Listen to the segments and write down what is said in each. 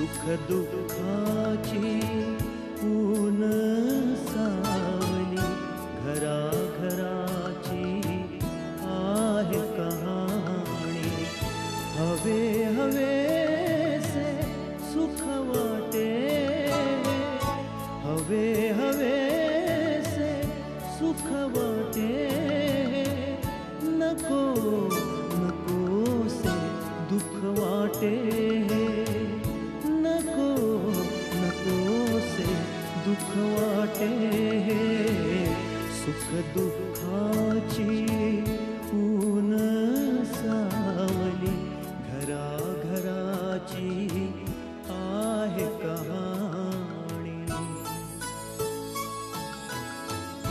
सुख दुःखाची ऊन सावली घराघराची आहे कहाणी हवे हवे से सुख वाटे हवे हवे से सुख वाटे नको नको से दुख वाटे नको नको से दुख वाटे सुख दुःखाची ऊन सावली घराघराची आहे कहाणी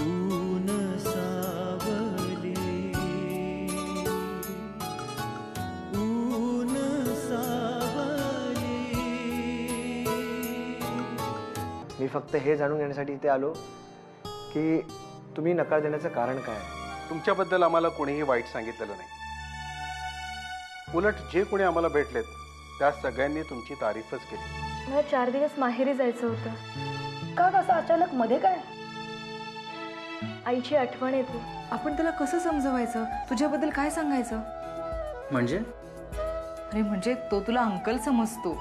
ऊन सावली ऊन सावली. मी फक्त हे जाणून घेण्यासाठी इथे आलो की तुम्ही नकार देण्याचं कारण काय आहे. तुमच्याबद्दल आम्हाला कोणीही वाईट सांगितलेलं नाही. उलट जे कोणी आम्हाला भेटलेत त्या सगळ्यांनी तुमची तारीफच केली. मला 4 दिवस माहेरी जायचं होतं. का कसं अचानक मध्ये काय? आईची आठवण येते. आपण त्याला कसं समजवायचं? तुझ्याबद्दल काय सांगायचं? म्हणजे अरे म्हणजे तो तुला अंकल समजतो.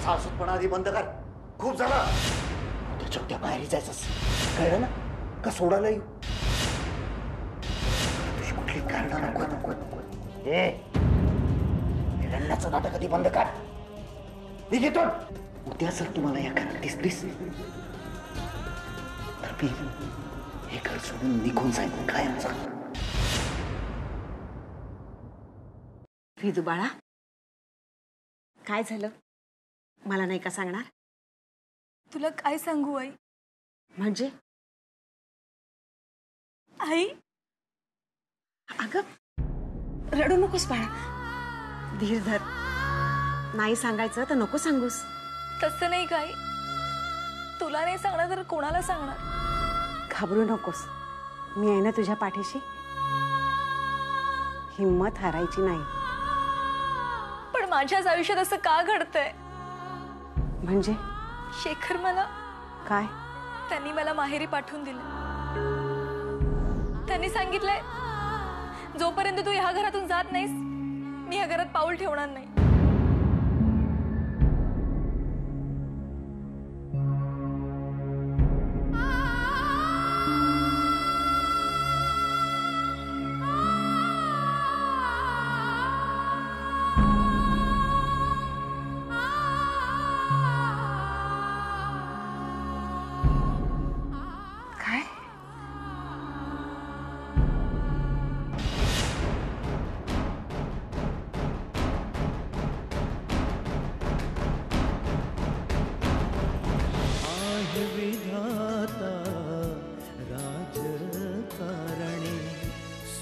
सासूपणा आधी बंद कर. खूप झाला. त्या चोट्या बाहेर जायचंच कळलं ना? का सोडायला येऊ? तुझी कुठली कारण नको नको. रडण्याचं नाटक आधी बंद कर. निघेतून उद्या जर तुम्हाला या घरात दिसलीस तर मी हे घर सोडून निघून जाईन कायमचा. विदू बाळा काय झालं? मला नाही का सांगणार? तुला काय सांगू आई? म्हणजे आई अगं रडू नकोस बाळा. धीर धर. नाही सांगायचं तर नको सांगूस. तसं नाही काय. तुला नाही सांगणार तर कोणाला सांगणार? घाबरू नकोस. मी आहे ना तुझ्या पाठीशी. हिम्मत हारायची नाही. पण माझ्याच आयुष्यात असं का घडतंय? म्हणजे शेखर मला काय? त्यांनी मला माहेरी पाठवून दिलं. त्यांनी सांगितलंय जोपर्यंत तू ह्या घरातून जात नाहीस मी ह्या घरात पाऊल ठेवणार नाही.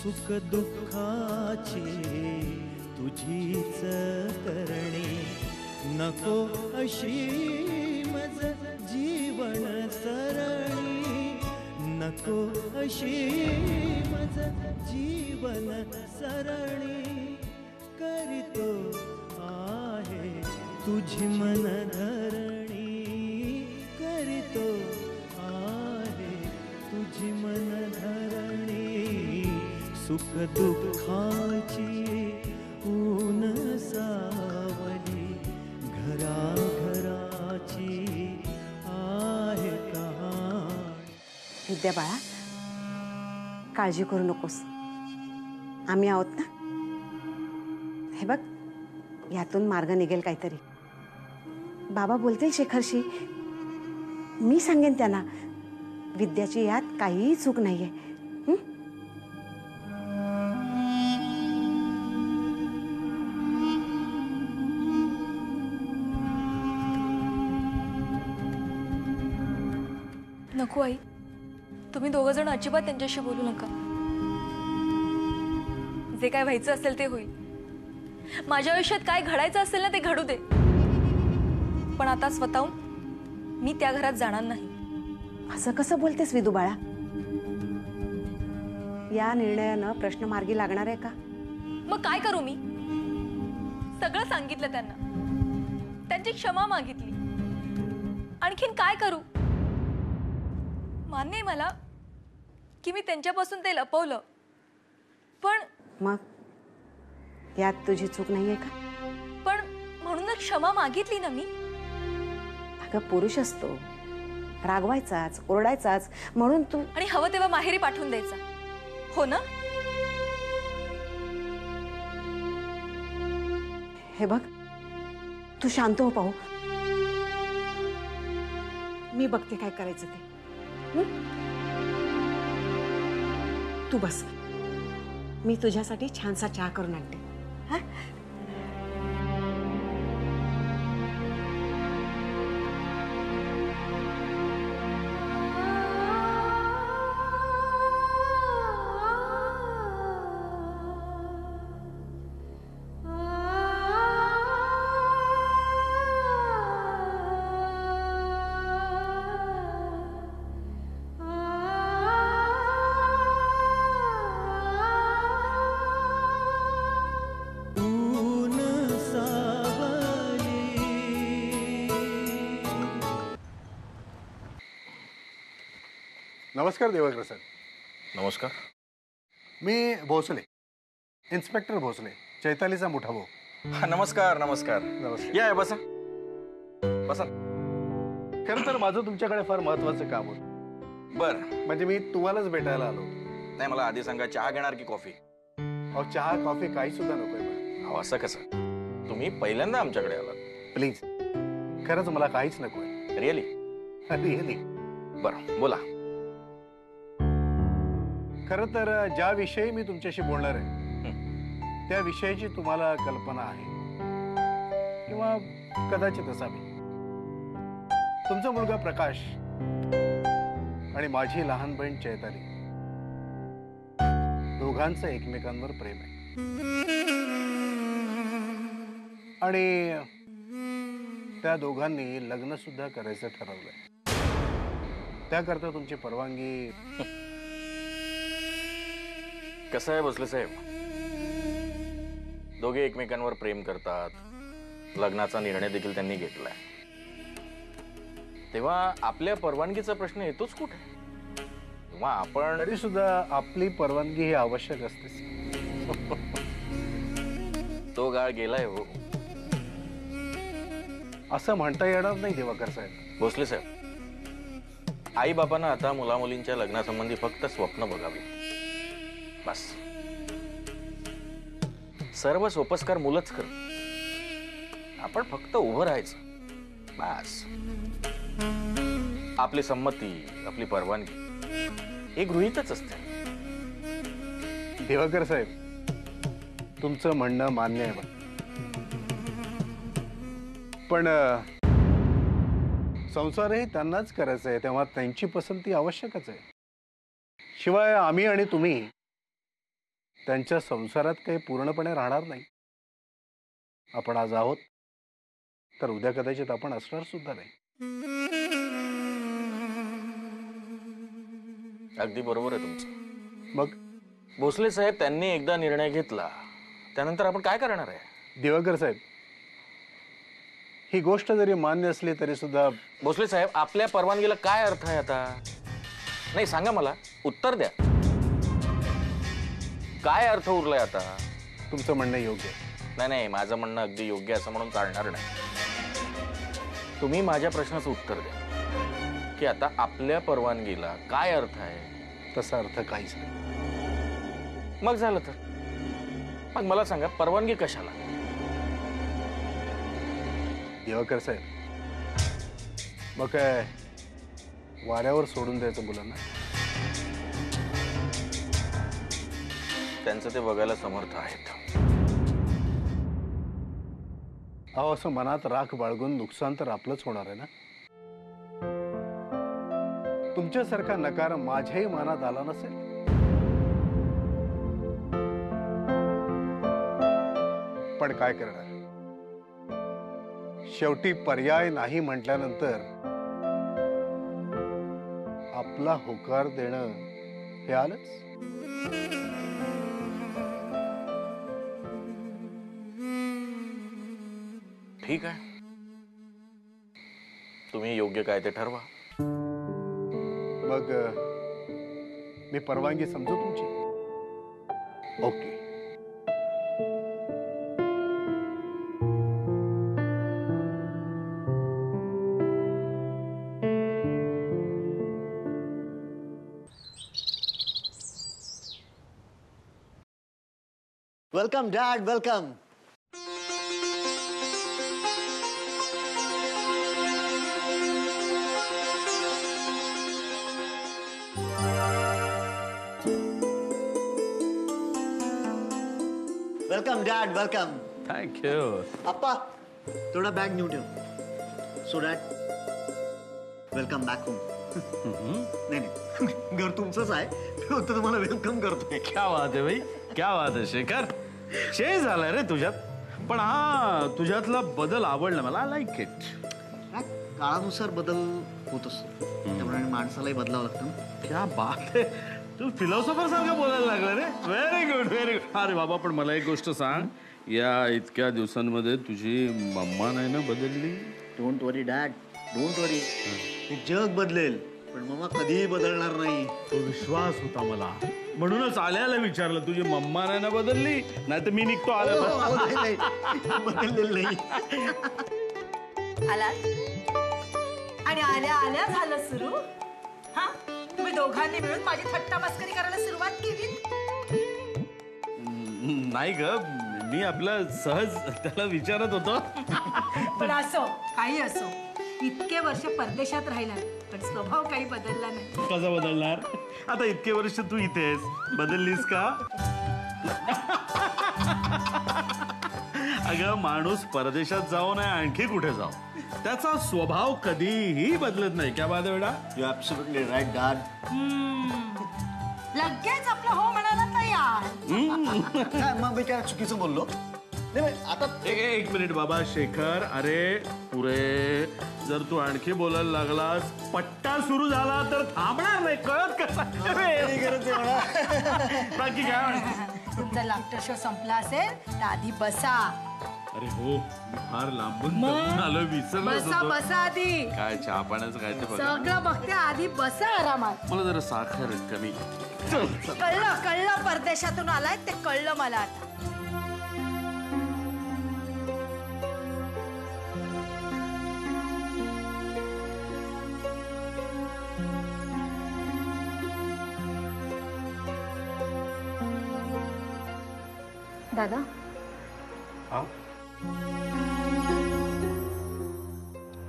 सुख दुःखाची तुझीच करणी नको अशी मज जीवन सरणी नको अशी मज जीवन सरणी करीतो आहे तुझी मन धरणी करीतो आहे तुझी मन धरणी सुख दुःखाची ऊन सावली घराघराची आहे कहाणी. विद्या बाळा काळजी करू नकोस. आम्ही आहोत ना. हे बघ यातून मार्ग निघेल काहीतरी. बाबा बोलतील शेखरशी. मी सांगेन त्यांना विद्याची यात काहीही चूक नाहीये. नको आई. तुम्ही दोघं जण अजिबात त्यांच्याशी बोलू नका. जे काय व्हायचं असेल ते होईल. माझ्या आयुष्यात काय घडायचं असेल ना ते घडू दे. पण आता स्वतःहून मी त्या घरात जाणार नाही. असं कसं बोलतेस विदू बाळा? या निर्णयानं प्रश्न मार्गी लागणार आहे का? मग काय करू मी? सगळं सांगितलं त्यांना, त्यांची क्षमा मागितली, आणखीन काय करू? मान्य आहे मला की मी त्यांच्यापासून ते लपवलं, पण मग यात तुझी चूक नाहीये का? पण म्हणूनच क्षमा मागितली ना मी. अगं पुरुष असतो, रागवायचाच, ओरडायचाच, म्हणून तू आणि हवं तेव्हा माहेरी पाठवून द्यायचा, हो ना? हे बघ, तू शांत हो पाहू. मी बघते काय करायचं ते. हं? तू बस, मी तुझ्यासाठी छानसा चहा करून आणते. हा? ऊन सावली. नमस्कार देवकर सर. नमस्कार. मी भोसले, इन्स्पेक्टर भोसले, चैतालीचा मोठा भाऊ. हा, नमस्कार नमस्कार. नमस्कार. या बसा बसा. खरं तर माझं तुमच्याकडे फार महत्वाचं काम होतं. बर, म्हणजे मी तुम्हालाच भेटायला आलो होतो. नाही मला आधी सांगा, चहा घेणार की कॉफी? अहो चहा कॉफी काही सुद्धा नकोय मला. अहो असं कसं? तुम्ही पहिल्यांदा आमच्याकडे आलात. प्लीज, खरंच मला काहीच नकोय. रिअली? रिअली. बरं बोला. खरं तर ज्या विषयी मी तुमच्याशी बोलणार आहे त्या विषयाची तुम्हाला कल्पना आहे किंवा कदाचित असावी. तुमचा मुलगा प्रकाश आणि माझी लहान बहीण चैताली, दोघांचं एकमेकांवर प्रेम आहे. आणि त्या दोघांनी लग्न सुद्धा करायचं ठरवलंय. त्याकरता तुमची परवानगी. कसं आहे भोसले साहेब, दोघे एकमेकांवर प्रेम करतात, लग्नाचा निर्णय देखील त्यांनी घेतलाय, तेव्हा आपल्या परवानगीचा प्रश्न येतोच कुठे? तेव्हा आपण तरी सुद्धा आपली परवानगी ही आवश्यक असते. तो काळ गेलाय हो. असं म्हणता येणार नाही दिवाकर साहेब. भोसले साहेब, आई बापांना आता मुलामुलींच्या लग्नासंबंधी फक्त स्वप्न बघावी, बस. सर्व सोपस्कार मुलंच कर, आपण फक्त उभं राहायचं, बस. आपली संमती, आपली परवानगी हे गृहीतच असते. दिवाकर साहेब, तुमचं म्हणणं मान्य आहे बघ. पण संसारही त्यांनाच करायचा आहे, तेव्हा त्यांची पसंती आवश्यकच आहे. शिवाय आम्ही आणि तुम्ही त्यांच्या संसारात काही पूर्णपणे राहणार नाही. आपण आज आहोत तर उद्या कदाचित आपण असणार सुद्धा नाही. अगदी बरोबर आहे तुमचं. मग भोसले साहेब, त्यांनी एकदा निर्णय घेतला त्यानंतर आपण काय करणार आहे? दिवाकर साहेब, ही गोष्ट जरी मान्य असली तरी सुद्धा. भोसले साहेब, आपल्या परवानगीला काय अर्थ आहे आता? नाही सांगा, मला उत्तर द्या. काय अर्थ उरलाय आता? तुमचं म्हणणं योग्य आहे. नाही नाही, माझं म्हणणं अगदी योग्य असं म्हणून चालणार नाही. तुम्ही माझ्या प्रश्नाचं उत्तर द्या की आता आपल्या परवानगीला काय अर्थ आहे? तसा अर्थ काहीच नाही. मग झालं तर मग मला सांगा, परवानगी कशाला? दिवाकर साहेब, मग काय वाऱ्यावर सोडून द्यायचं मुलांना? त्यांचं ते बघायला समर्थ आहेत. अहो, असं मनात राख बाळगून नुकसान तर आपलंच होणार आहे ना. तुमच्यासारखा नकार माझ्याही मनात आला नसेल. पण काय करणार, शेवटी पर्याय नाही म्हटल्यानंतर आपला होकार देणं हे आलंच. ठीक आहे, तुम्ही योग्य काय ते ठरवा. मग मी परवानगी समजू तुमची? Okay. Welcome dad, welcome. Welcome dad, welcome. Thank you. आप्पा थोडा बॅग नेऊन ठेव. So dad, welcome back home. नाही नाही, घर तुमचंच आहे, मी होतं तुम्हाला वेलकम करतोय. क्या बात आहे भाई, क्या बात आहे शेखर. चेंज झालाय रे तुझ्यात, पण हा तुझ्यातला बदल आवडला मला. I like it. काळानुसार बदल होत असतो, त्यामुळे माणसालाही बदलावं लागतं ना. क्या बात आहे, तू फिलॉसॉफर सारखं बोलायला लागला रे. Very good, very good. अरे बाबा, पण मला एक गोष्ट सांग, या इतक्या दिवसांमध्ये तुझी मम्मा नाही ना बदलली? डोंट वरी डॅड, डोंट वरी. हे जग बदलेल, पण मम्मा कधीही बदलणार नाही. तो विश्वास होता मला, म्हणूनच आल्याला विचारलं, तुझी मम्मा नाही ना बदलली? नाही तर मी निघतो. आल्या बदललेलं नाही. आलात आणि आल्या आल्या झालं सुरू. हा, तुम्ही दोघांनी मिळून माझी थट्टा मस्करी करायला सुरुवात केली. नाही ग, मी आपलं सहज त्याला विचारत होतो. पण असो, काही असो, इतके वर्ष परदेशात राहिला, पण स्वभाव काही बदलला नाही. कसा बदलणार? आता इतके वर्ष तू इथेस, बदललीस का? अगं, माणूस परदेशात जाऊ नये आणखी कुठे जाऊ, त्याचा स्वभाव कधीही बदलत नाही. क्या बात आहे बेटा? You absolutely right dad. लगेच आपलं हो म्हणाला तयार. काय मग मी काय चुकीचं बोललो? नाही आता एक मिनिट बाबा शेखर. अरे पुरे, जर तू आणखी बोलायला लागलास, पट्टा सुरू झाला तर थांबणार नाही. कळत कसा? बाकी काय म्हणते? तुमचा लाफ्टर शो संपला असेल तर आधी बसा. अरे हो, मी फार लांबून आलो, विसरलो बसा होतो. बसा आधी. काय चहा पाण्याचं काय ते बघा. सगळं बघते, आधी बसा आरामात. मला जरा साखर कमी. कळलं कळलं, परदेशातून आलाय ते कळलं मला आता. दादा, हा,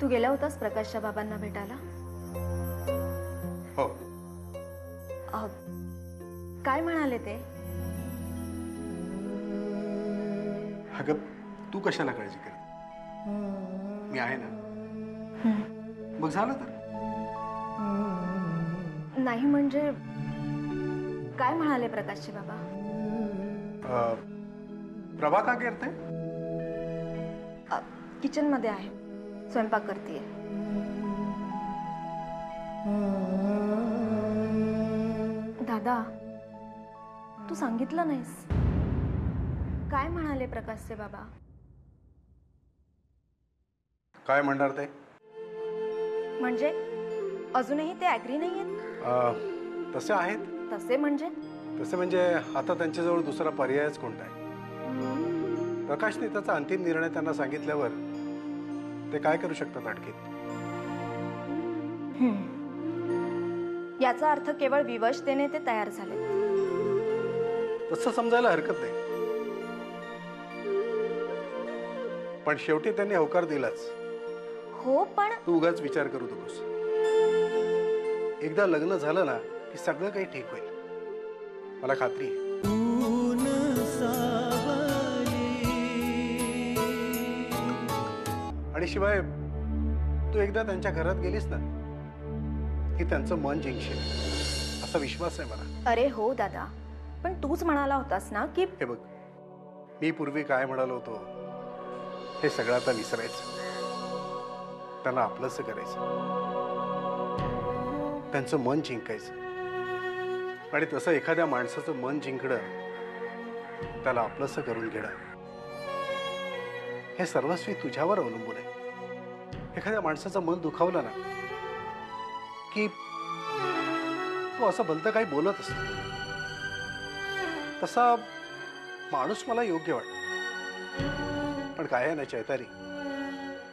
तू गेला होतास प्रकाशच्या बाबांना भेटायला? हो. काय म्हणाले ते? अगं, तू कशाला काळजी कर, मी आहे ना. मग झालं तर. नाही म्हणजे काय म्हणाले प्रकाशचे बाबा? प्रभा का करते? किचन मध्ये आहे, स्वयंपाक करतेय. दादा, तू सांगितलं नाहीस, काय म्हणाले प्रकाशचे बाबा? काय म्हणणार ते? म्हणजे अजूनही ते ऍग्री नाहीयेत? तसे आहेत. तसे म्हणजे? तसे म्हणजे आता त्यांच्याजवळ दुसरा पर्यायच कोणता आहे? प्रकाशने त्याचा अंतिम निर्णय त्यांना सांगितल्यावर ते काय करू शकतात आणखी? याचा अर्थ केवळ विवशतेने ते तयार झाले. तसं समजायला हरकत नाही, पण शेवटी त्यांनी होकार दिलाच. हो, पण तू उगाच विचार करू नकोस. एकदा लग्न झालं ना की सगळं काही ठीक होईल, मला खात्री आहे. ऊन सावली. आणि शिवाय तू एकदा त्यांच्या घरात गेलीस ना की त्यांचं मन जिंकशील असा विश्वास आहे मला. अरे हो दादा, पण तूच म्हणाला होतास ना की... हे बघ, मी पूर्वी काय म्हणालो होतो हे सगळं आता विसरायचं, त्यांना आपलंसं करायचं, त्यांचं मन जिंकायचं आणि तसं एखाद्या माणसाचं मन जिंकणं, त्याला आपलंसं करून घेणं, हे सर्वस्वी तुझ्यावर अवलंबून आहे. एखाद्या माणसाचं मन दुखावलं ना की तो असं भलतं काही बोलत असतो. तसा माणूस मला योग्य वाटतो. पण काय आहे ना चैताली,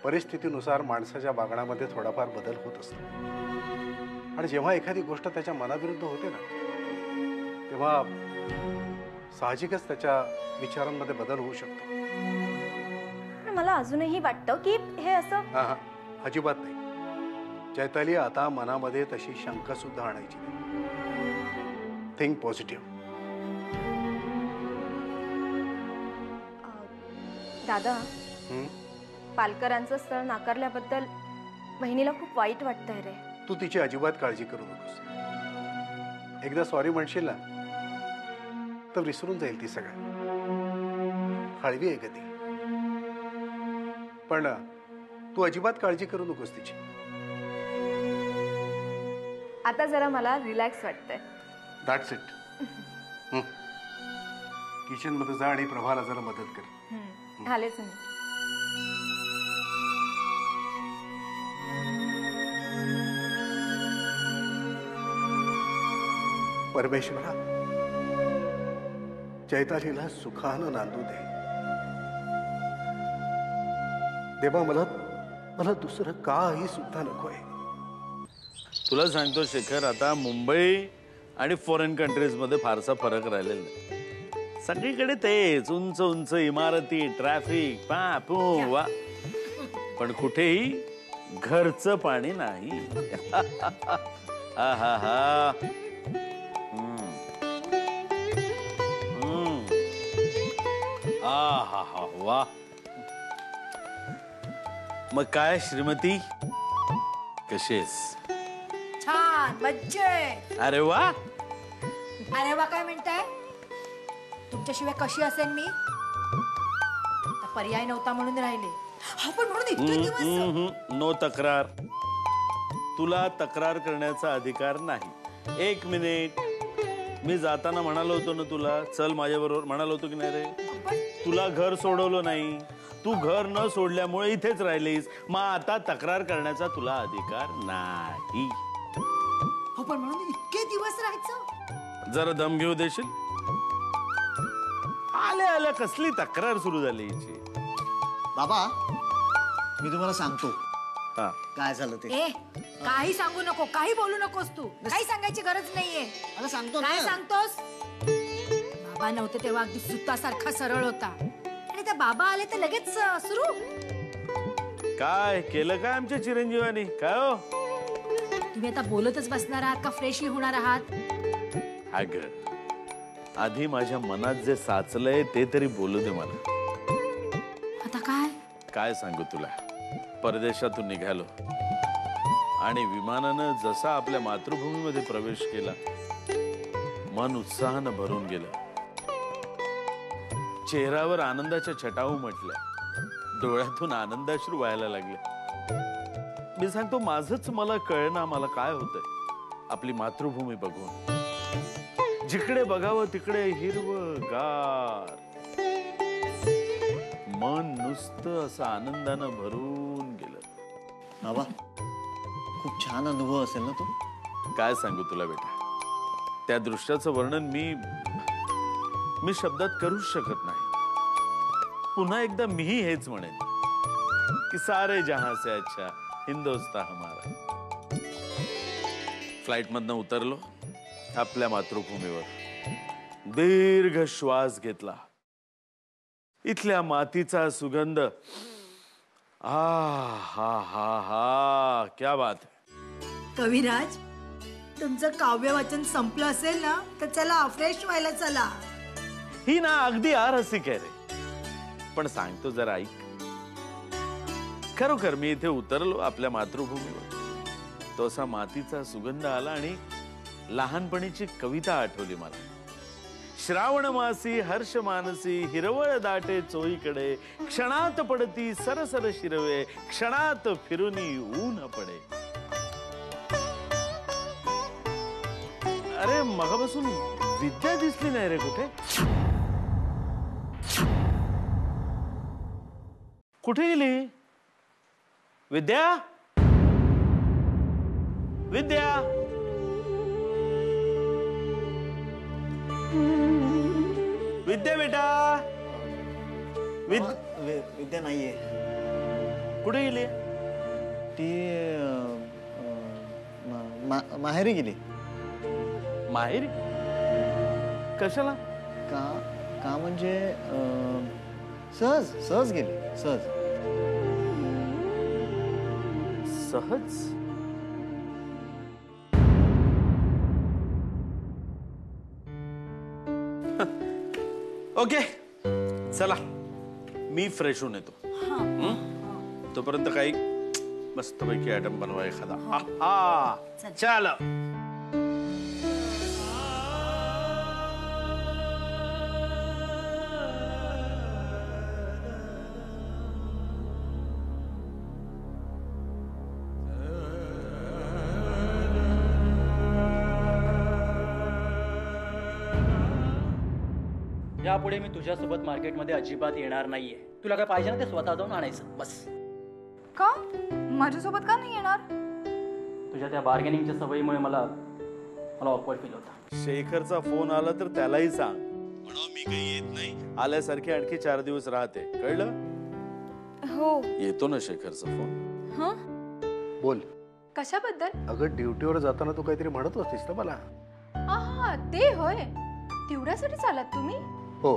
परिस्थितीनुसार माणसाच्या वागण्यामध्ये थोडाफार बदल होत असतो. आणि जेव्हा एखादी गोष्ट त्याच्या मनाविरुद्ध होते ना, तेव्हा साहजिकच त्याच्या विचारांमध्ये बदल होऊ शकतो. पण मला अजूनही वाटतं की हे असं हा हा, अजिबात नाही चैताली. आता मनामध्ये तशी शंका सुद्धा आणायची नाही. Think positive. दादा, पालकरांचं स्थळ नाकारल्याबद्दल बहिणीला खूप वाईट वाटतंय रे. तू तिची अजिबात काळजी करू नकोस. एकदा सॉरी म्हणशील ना तर विसरून जाईल ती सगळं. हळवी आहे कधी. पण तू अजिबात काळजी करू नकोस तिची. आता जरा मला रिलॅक्स वाटतंय. That's it. किचन मध्ये जा आणि प्रभाला जरा मदत कर. झालेच मी. परमेश्वरा, चैतालीला सुखानं नांदू दे. देवा, मला दुसरं काही सुद्धा नकोय. तुला सांगतो शेखर, आता मुंबई आणि फॉरेन कंट्रीज मध्ये फारसा फरक राहिलेला नाही. सगळीकडे तेच उंच उंच इमारती, ट्रॅफिक, पू वा, पण कुठेही घरचं पाणी नाही. हा हा हा. हा हा वा. मग काय श्रीमती, कशीस? छान, मज्जे. अरे वा. अरे वा काय म्हणताय? तुमच्याशिवाय कशी असेल मी? पर्याय नव्हता म्हणून राहिले. हा, पण म्हणून इतके दिवस. नो तक्रार. तुला तक्रार करण्याचा अधिकार नाही. एक मिनिट. मी जाताना म्हणालो होतो ना तुला, चल माझ्या बरोबर, म्हणालो होतो की नाही रे? तुला घर सोडवलं नाही. तू घर न सोडल्यामुळे इथेच राहिलीस. मग आता तक्रार करण्याचा तुला अधिकार नाही. हो, पण म्हणून इतके दिवस राहायचं? जरा दम घेऊ देशील? आल्या आल्या कसली तक्रार सुरू झाली हिची. बाबा, मी तुम्हाला सांगतो हा, काय झालं ते. ए, काही सांगू नको, काही बोलू नकोस तू. काही सांगायची गरज नाहीये. अरे सांगतो काय ना. सांगतोस? बाबा नव्हते तेव्हा अगदी सुतासारखा सरळ होता, आणि त्या बाबा आले तर लगेच सुरू. काय केलं काय आमच्या चिरंजीवानी? काय हो, तुम्ही आता बोलतच बसणार आहात का फ्रेशली होणार आहात? अगं, आधी माझ्या मनात जे साचलंय ते तरी बोलू दे मला. आता काय काय सांगू तुला. परदेशातून निघालो आणि विमानानं जसा आपल्या मातृभूमीमध्ये प्रवेश केला, मन उत्साहानं भरून गेलं. चेहऱ्यावर आनंदाच्या छटा उमटल्या, डोळ्यातून आनंदाश्रू व्हायला लागले. मी सांगतो, माझंच मला कळना मला काय होतंय आपली मातृभूमी बघून. जिकडे बघावं तिकडे हिरवंगार. मन नुसतं असं आनंदानं भरून गेलं. बाबा, खूप छान अनुभव असेल ना तो. काय सांगू तुला बेटा, त्या दृश्याचं वर्णन मी शब्दात करूच शकत नाही. पुन्हा एकदा मीही हेच म्हणेन की सारे जहां से अच्छा हिंदुस्तान हमारा. फ्लाईट मधनं उतरलो आपल्या मातृभूमीवर. दीर्घ श्वास घेतला. इथल्या मातीचा सुगंध. हा हा हा, क्या बात. कविराज, तुमचं काव्य वाचन संपलं असेल ना, तर चला फ्रेश व्हायला चला. ही ना अगदी आरसिक आहे रे. पण सांगतो जरा ऐक. खरोखर मी इथे उतरलो आपल्या मातृभूमीवर, तो असा मातीचा सुगंध आला आणि लहानपणीची कविता आठवली मला. श्रावण मासी हर्ष मानसी हिरवळ दाटे चोहीकडे, क्षणात पडती सरसर शिरवे, क्षणात फिरुनी ऊन पडे. अरे मगापासून विद्या दिसली नाही रे कुठे. कुठे गेली विद्या? विद्या विद्या बेटा. विद्या नाहीये. कुठे गेली? ती माहेरी गेली. माहेरी? कशाला? का म्हणजे सहज सहज गेली. सहज सहज. ओके चला मी फ्रेश होऊन येतो. तोपर्यंत काही मस्तपैकी आयटम बनवा एखादा. चल. यापुढे मी तुझ्यासोबत मार्केटमध्ये अजिबात येणार नाहीये. तुला काय पाहिजे ना ते स्वतः जाऊन आणायचं बस. का माझ्यासोबत का नाही येणार? तुझ्या त्या बार्गेनिंगच्या सवयीमुळे मला ऑकवर्ड फील होता. शेखरचा फोन आला तर त्यालाही सांग म्हणा मी काही येत नाही. आल्यासारखे आणखी 4 दिवस राहते. कळलं? हो. येतो ना शेखरचा फोन. हं? बोल. कशाबद्दल? अगं ड्युटीवर जाताना तू काहीतरी म्हणत होतीस ना मला. हा ते होय. तेवढ्यासाठी चालत तुम्ही? हो